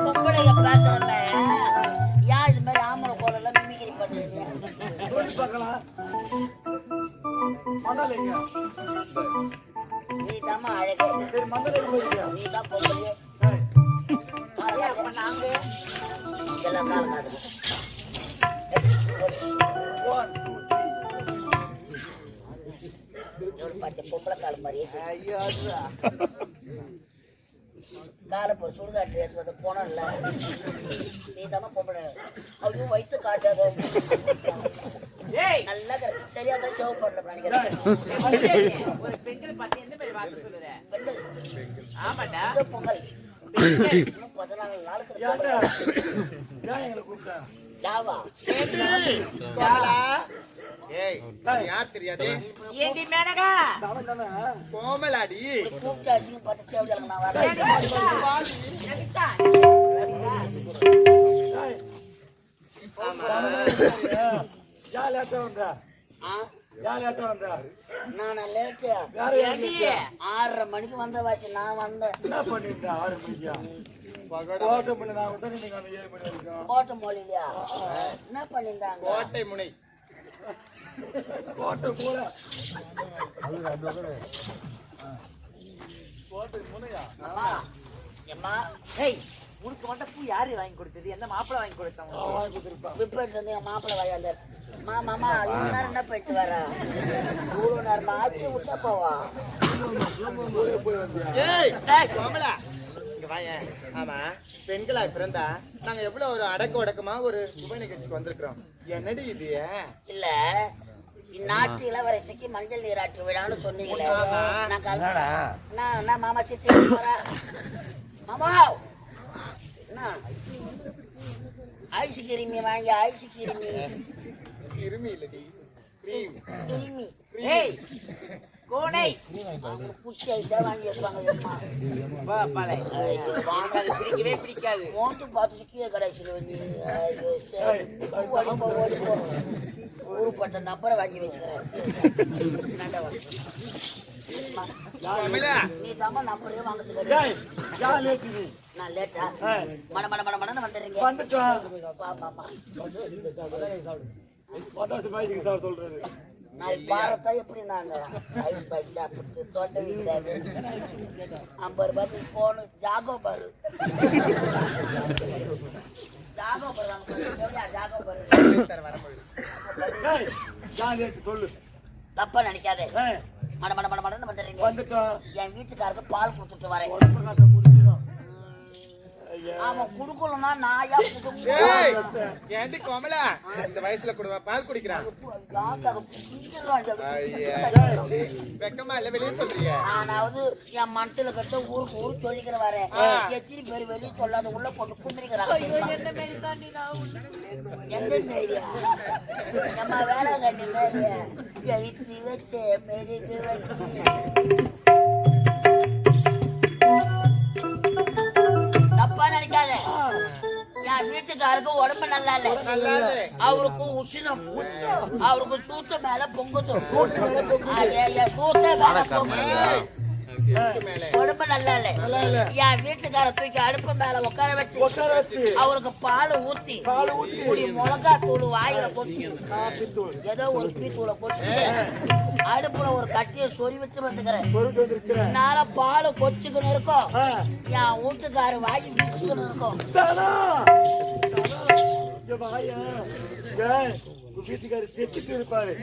பொம்பளைங்க பேசுறேன் ஏன் இது மாதிரி ஆம்பளை கோலெல்லாம் மிமிக்கிரி பண்ணுறீங்க? நீ தாம்மா அழகு, நீ தான் பொம்பளையே. எல்லாம் காலம் காட்டுது. பச்சை பொம்பளை காலம் மாதிரியே காலை போய் சுடுகாட்டு எடுத்து போனல. நீ தாம்மா பொம்பளை. ஐயோ வயிற்று காட்டாத. நல்லா சரியா தான் சேவ் பண்ணல நினைக்கிறேன். பொங்கல் 14 நாளுக்கு ஜாவா யார் தெரியாது கோமலாடி கூப்பிட்டு அசிங்கம் பார்த்து தேவையில்லை. நான் வரேன். நான் லேட்டு 6:30 மணிக்கு வந்த வாசி. நான் வந்தேன். என்ன பண்ணிட்டேன் 6 மணிக்கா? கோட்டை மொழியா என்ன பண்ணிருந்தாங்க? கோட்டை முனை கோட்டை போல உனக்கு மட்டும் பூ யாரு வாங்கி கொடுத்தது? எந்த மாப்பிள்ளை வாங்கி கொடுத்தாங்க? விப்பேட் வந்து என் மாப்பிள்ளை வாயாந்த மாமா இவ்வளவு நேரம் என்ன போயிட்டு வர? இவ்வளவு நேரம் ஆச்சு விட்டா போவா. ஆமா பெண்களா பிறந்தா நாங்க எவ்வளவு ஒரு அடக்க ஒடக்கமா ஒரு சுப நிகழ்ச்சிக்கு வந்திருக்கிறோம். என்னடி இது? இல்ல இந்நாட்டு இளவரசிக்கு மஞ்சள் நீராட்டு விழான்னு சொன்னீங்களே. நான் மாமா சித்தி மாமா என்ன ஐஸ் கிருமி வாங்கி ஐஸ் கிருமி கிருமி இல்லடி கிருமி கோனை குச்சி ஐஸா வாங்கி வைப்பாங்க. பிடிக்கவே பிடிக்காது. மோந்து பார்த்துட்டு கீழே கடைசியில் வந்து ஊருப்பட்ட நம்பரை வாங்கி வச்சுக்கிறேன். நீ தாமா நம்பரே வாங்குறதுக்கு நான் லேட்டா மட மட மட மடன்னு வந்துடுறீங்க. சொல்றது நாளைக்கு பாரத்தா எப்படி நாங்க ஐஸ் பைக் சாப்பிட்டு தொண்டை விடாது. 50 ரூபாய்க்கு போகணும். ஜாகோ பாரு ஜாகோ சொல்லு தப்பா நினைக்காதே. மட மட மட மடன்னு வந்துடுறீங்க. என் வீட்டுக்காரருக்கு பால் கொடுத்துட்டு வரேன். அவன் குடுக்கலன்னா நாயா ஏண்டி கோமலா இந்த வயசுல கூட பால் குடிக்கிறான்? வெக்கமா இல்ல வெளியே சொல்றீங்க? ஆனாவது என் மனசுல கட்ட ஊருக்கு ஊரு சொல்லிக்கிற வரேன். எத்தனை பேர் வெளியே சொல்லாத உள்ள போட்டு குந்திரிக்கிறாங்க. எந்த மேரியா நம்ம வேலை கட்டி மேரிய எழுத்தி வச்சு மெழுகு வச்சு தப்பா நினைக்காத. என் வீட்டுக்காருக்கு உடம்பு நல்லா இல்ல. அவருக்கு உஷ்ணம். அவருக்கு சூத்த மேல பொங்குது. சூத்த மேல பொங்குது. உடம்பு நல்லா இல்ல. என் வீட்டுக்கார தூக்கி அடுப்பு மேல உட்கார வச்சு அவருக்கு பால் ஊத்தி மிளகா தூள் வாயில கொட்டி ஏதோ ஒரு பீத்தூளை கொட்டி அடுப்புல ஒரு கட்டிய சொறி விட்டு வந்துக்கிறேன். என்னால பால் கொச்சுக்கணும் இருக்கும். என் வீட்டுக்காரு வாங்கி வீச்சுக்கணும் இருக்கும். வீட்டுக்காரு செத்துட்டு இருப்பாரு.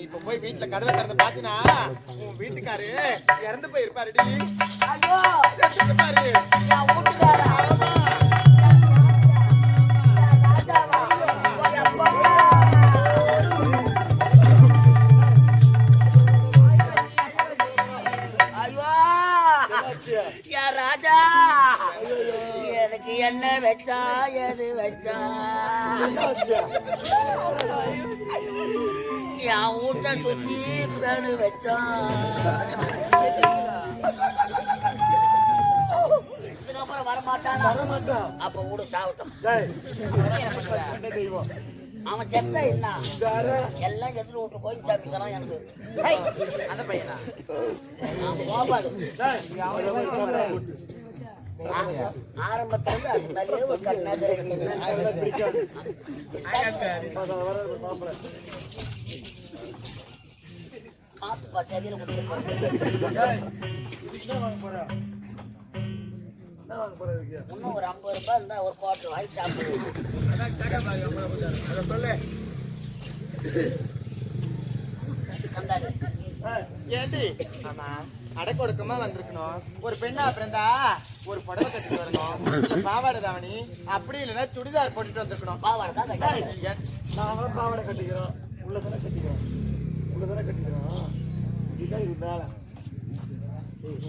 இப்ப போய் வீட்டுல கதவை திறந்து பாத்தினா உன் வீட்டுக்காரு இறந்து போயிருப்பாருடி. செத்துட்டு பாரு. ராஜா எனக்கு என்ன வச்சா எது வச்சா என் வீட்டை சுத்தி பேணு வச்சான். இதுக்கப்புறம் வரமாட்டான். அப்ப வீடு சாப்பிட்டோம். அவன் செத்தா என்ன வேற எல்லாம் எதிர விட்டு கோயில் சாமி தரான் எனக்கு ஹேய், அந்த பையனா கோபாலு டேய், அவன் கேமரா ஆரம்பத்துல இருந்து அது மேலேயே ஒரு கண்ணாக பிடிக்காது வர பாப்பல பார்த்து பசதியில முடிச்சு என்ன வாங்க போற என்ன வாங்க போற இதுக்கு இன்னும் ஒரு 50 ரூபாய் இருந்தா ஒரு குவார்டர் வாங்கி சாப்பிடுவேன் சொல்லு கண்டாடு ஏண்டி ஆமா அடக்க ஒடுக்கமா வந்திருக்கணும். ஒரு பெண்ணா பிறந்தா ஒரு புடவை கட்டிட்டு வரணும், இல்ல பாவாடை தாவணி, அப்படி இல்லைன்னா சுடிதார் போட்டுட்டு வந்திருக்கணும். பாவாடை தான் கட்டாடு ஏன் நாம பாவாடை கட்டிக்கிறோம் உள்ளதானே கட்டிக்கிறோம் இதுதான் இது மேல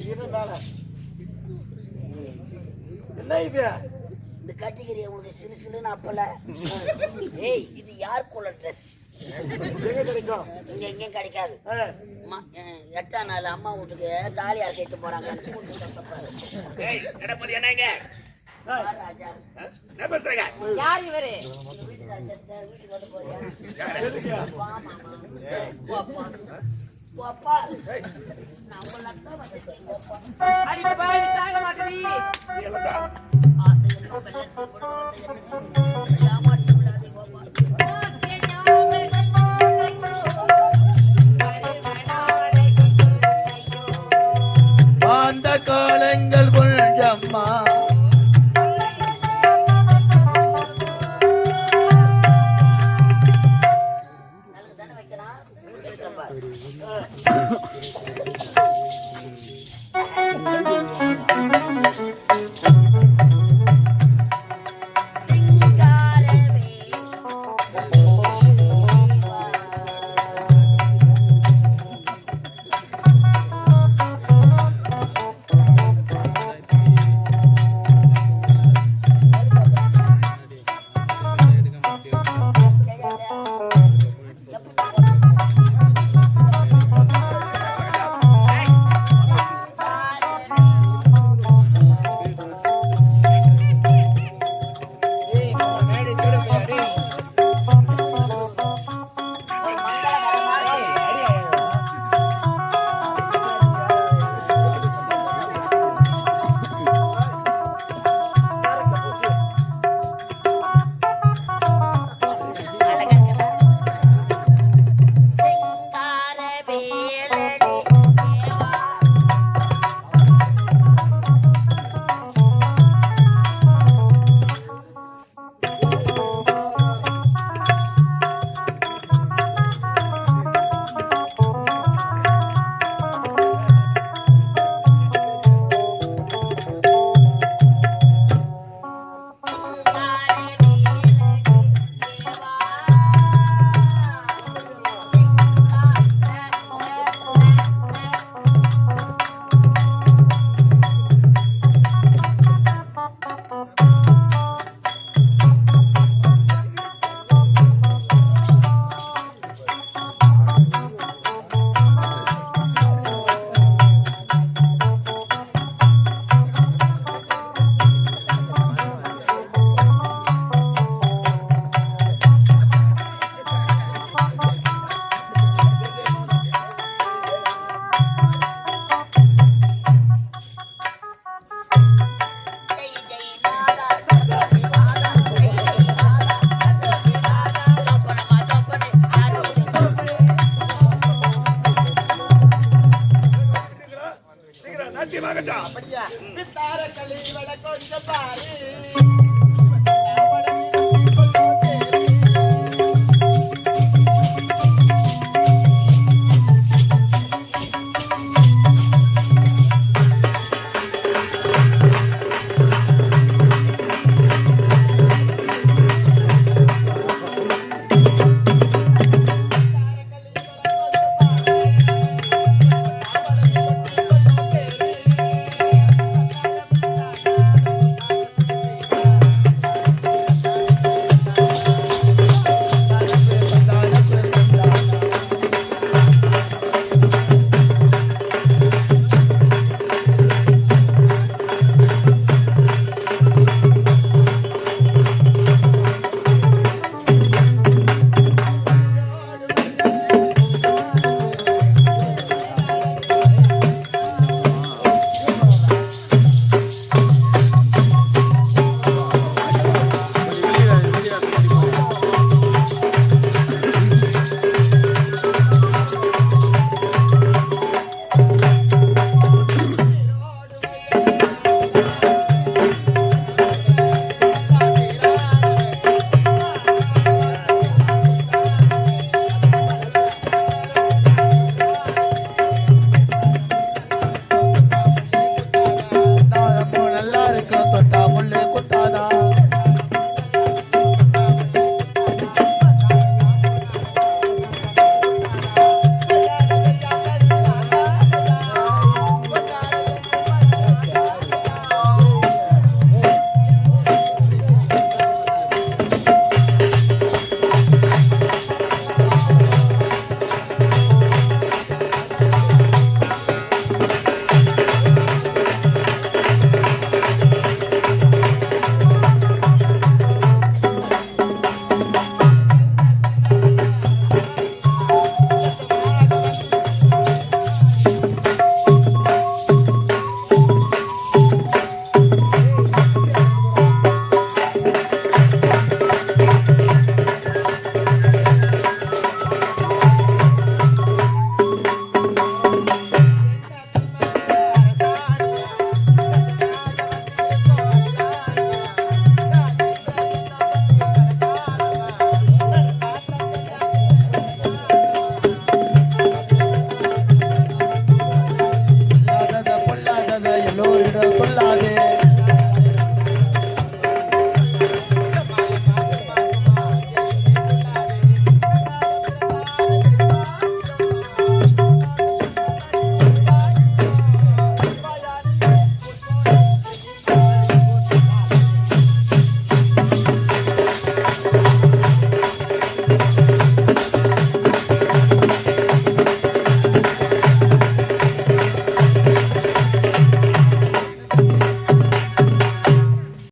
இது மேல என்ன இது இந்த கேட்டகிரி உங்களுக்கு சிலு சிலுன்னு அப்பல ஏய் இது யாருக்குள்ள ட்ரெஸ் எங்க கிடைக்கும் இங்க எங்கேயும் கிடைக்காது எட்டாம் நாள் அம்மா வீட்டுக்கு தாலி அறுக்கிட்டு போறாங்க ராஜா யார் இவரு? வீட்டுக்கு வந்து போறியா எதுக்கு? வா மாமா போப்பா போப்பா நான் உங்களை தான் வந்துட்டேன் போப்பா அடி பாய், நீ தாங்க மாட்டேடி. ஆசை என்ன வெள்ளத்தில் கொண்டு வந்த என்ன ஏமாற்றி விடாதே போப்பா அந்த காலங்கள் கொஞ்சம்மா நல்லது தானே வைக்கலாம் வைக்கிறப்பா அப்படியா பித்தார களி வட கொஞ்சம் பாரு கொள்ளாதே